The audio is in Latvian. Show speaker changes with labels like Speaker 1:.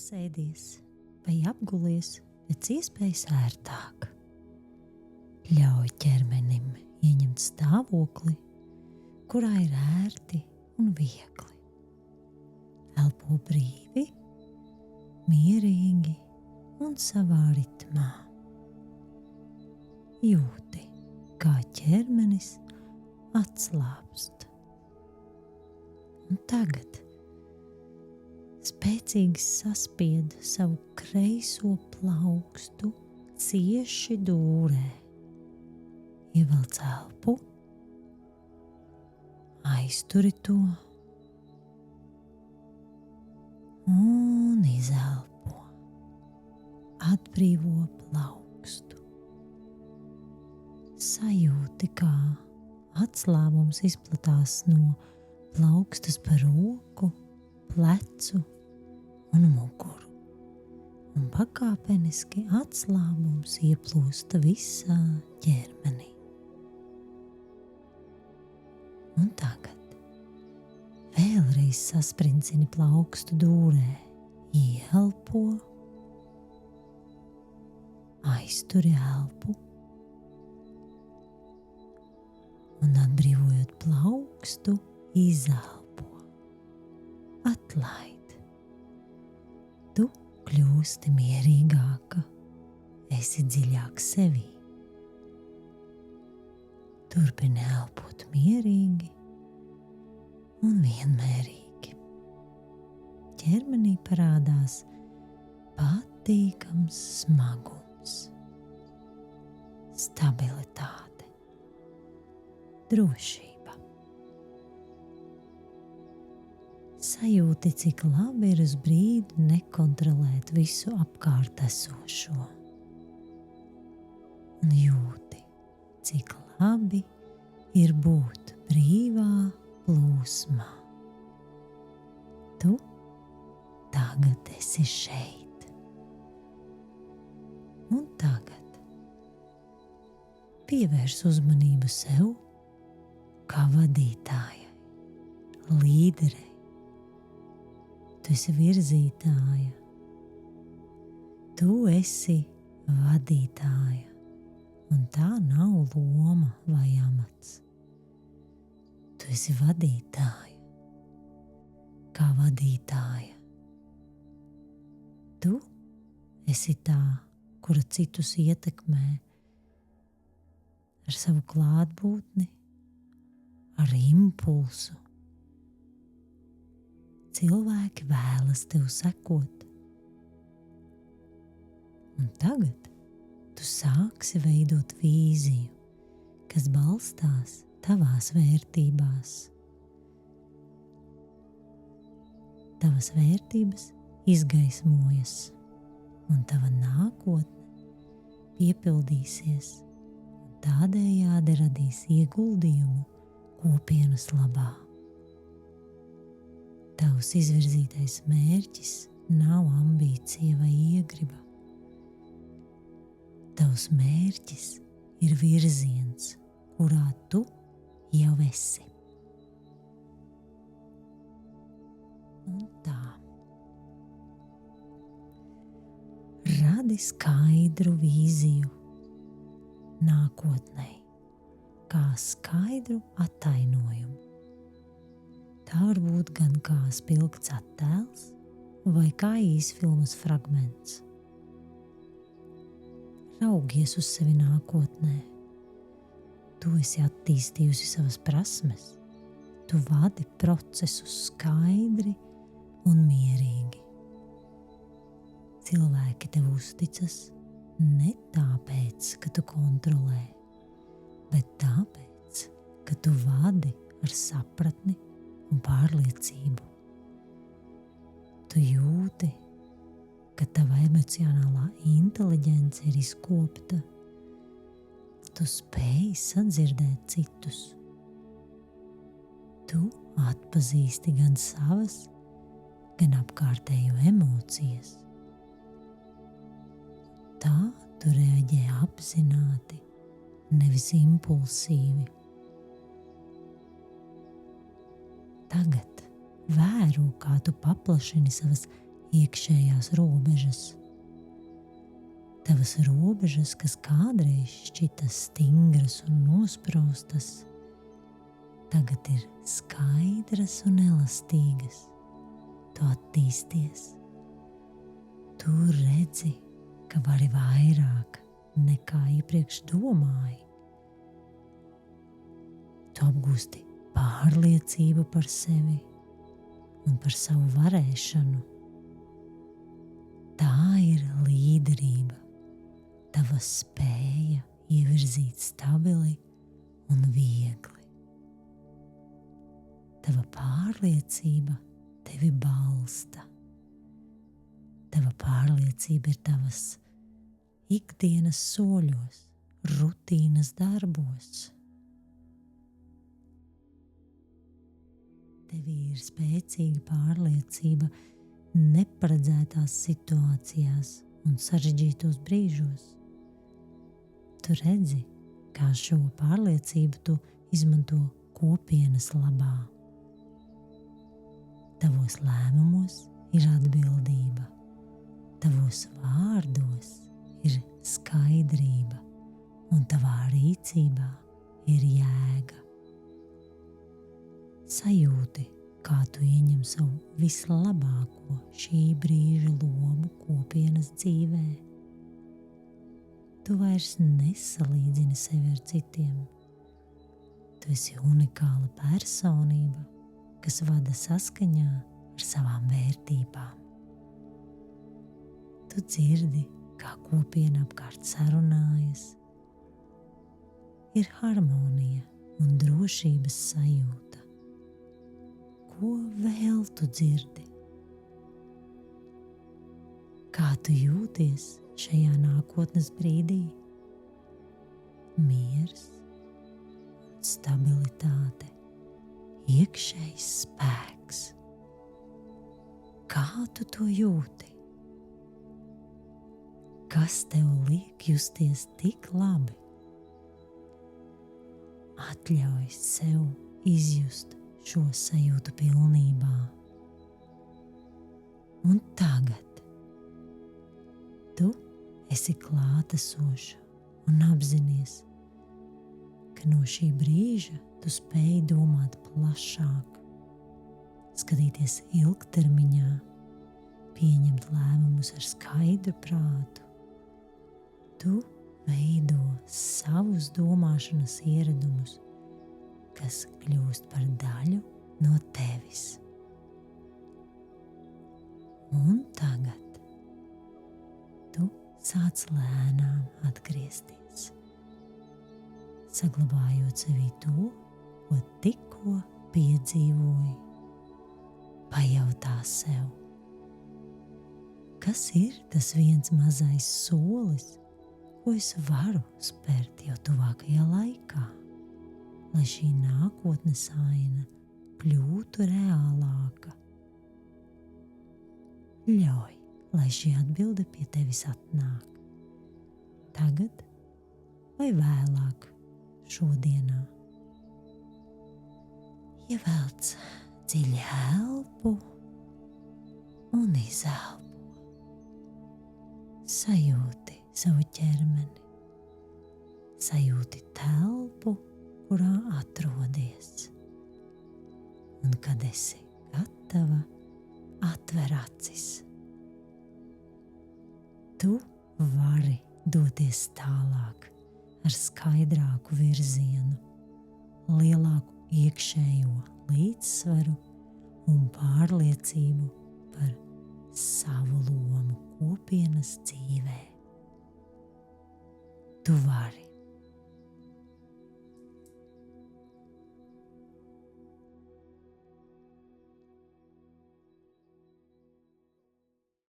Speaker 1: apsēdies vai apgulies pēc iespējas ērtāk. Ļauj ķermenim ieņemt stāvokli, kurā ir ērti un viegli. Elpo brīvi, mierīgi un savā ritmā. Jūti, kā ķermenis atslābst. Un tagad spēcīgi saspied savu kreiso plaukstu cieši dūrē. Ievelc elpu, aizturi to un izelpo. Atbrīvo plaukstu. Sajūti, kā atslābums izplatās no plaukstas pa roku, plecu un muguru. Un pakāpeniski atslābums ieplūsta visā ķermenī. Un tagad vēlreiz sasprincini plaukstu dūrē, ieelpo, aizturi elpu un atbrīvojot plaukstu, izelpo, atlaid. Tu kļūsti mierīgāka, esi dziļāk sevī. Turpini elpot mierīgi un vienmērīgi. Ķermenī parādās patīkams smagums, stabilitāte, drošība. Sajūti, cik labi ir uz brīdi nekontrolēt visu apkārt esošo. Un jūti, cik labi ir būt brīvā plūsmā. Tu tagad esi šeit. Un tagad pievērs uzmanību sev kā vadītājai, līderei. Tu esi virzītāja. Tu esi vadītāja. Un tā nav loma vai amats. Tu esi vadītāja, kā vadītāja. Tu esi tā, kura citus ietekmē ar savu klātbūtni, ar impulsu. Cilvēki vēlas tev sekot. Un tagad tu sāksi veidot vīziju, kas balstās tavās vērtībās. Tavas vērtības izgaismojas, un tava nākotne piepildīsies, un tādējādi radīs ieguldījumu kopienas labā. Tavs izvirzītais mērķis nav ambīcija vai iegriba. Tavs mērķis ir virziens, kurā tu jau esi. Un tā. Radi skaidru vīziju nākotnei, kā skaidru attainojumu. Tā var būt gan kā spilgts attēls vai kā īsfilmas fragments. Raugies uz sevi nākotnē. Tu esi attīstījusi savas prasmes. Tu vadi procesus skaidri un mierīgi. Cilvēki tev uzticas ne tāpēc, ka tu kontrolē, bet tāpēc, ka tu vadi ar sapratni un pārliecību. Tu jūti, ka tava emocionālā inteliģence ir izkopta. Tu spēj sadzirdēt citus. Tu atpazīsti gan savas, gan apkārtējo emocijas. Tā tu reaģē apzināti, nevis impulsīvi. Tagad vēro, kā tu paplašini savas iekšējās robežas. Tavas robežas, kas kādreiz šķita stingras un nospraustas, tagad ir skaidras un elastīgas. Tu attīsties. Tu redzi, ka vari vairāk nekā iepriekš domāji. Tu apgūsti pārliecību par sevi un par savu varēšanu. Tā ir līderība, tava spēja ievirzīt stabili un viegli. Tava pārliecība tevi balsta. Tava pārliecība ir tavas ikdienas soļos, rutīnas darbos. Tevī ir spēcīga pārliecība neparedzētās situācijās un sarežģītos brīžos. Tu redzi, kā šo pārliecību tu izmanto kopienas labā. Tavos lēmumos ir atbildība, tavos vārdos ir skaidrība un tavā rīcībā ir jēga. Sajūti, kā tu ieņem savu vislabāko šī brīža lomu kopienas dzīvē. Tu vairs nesalīdzini sevi ar citiem. Tu esi unikāla personība, kas vada saskaņā ar savām vērtībām. Tu dzirdi, kā kopiena apkārt sarunājas. Ir harmonija un drošības sajūta. Ko vēl tu dzirdi? Kā tu jūties šajā nākotnes brīdī? Miers, stabilitāte, iekšējs spēks. Kā tu to jūti? Kas tev liek justies tik labi? Atļauj sev izjust šo sajūtu pilnībā. Un tagad tu esi klātesoša un apzinies, ka no šī brīža tu spēj domāt plašāk, skatīties ilgtermiņā, pieņemt lēmumus ar skaidru prātu. Tu veido savus domāšanas ieradumus, kas kļūst par daļu no tevis. Un tagad tu sāc lēnām atgriezties, saglabājot sevī to, ko tikko piedzīvoji. Pajautā sev, kas ir tas viens mazais solis, ko es varu spērt jau tuvākajā laikā, lai šī nākotnes aina kļūtu reālāka. Ļauj, lai šī atbilde pie tevis atnāk. Tagad vai vēlāk šodienā. Ievelc dziļi elpu un izelpo. Sajūti savu ķermeni. Sajūti telpu, kurā atrodies. Un kad esi gatava, atver acis. Tu vari doties tālāk ar skaidrāku virzienu, lielāku iekšējo līdzsvaru un pārliecību par savu lomu kopienas dzīvē. Tu vari.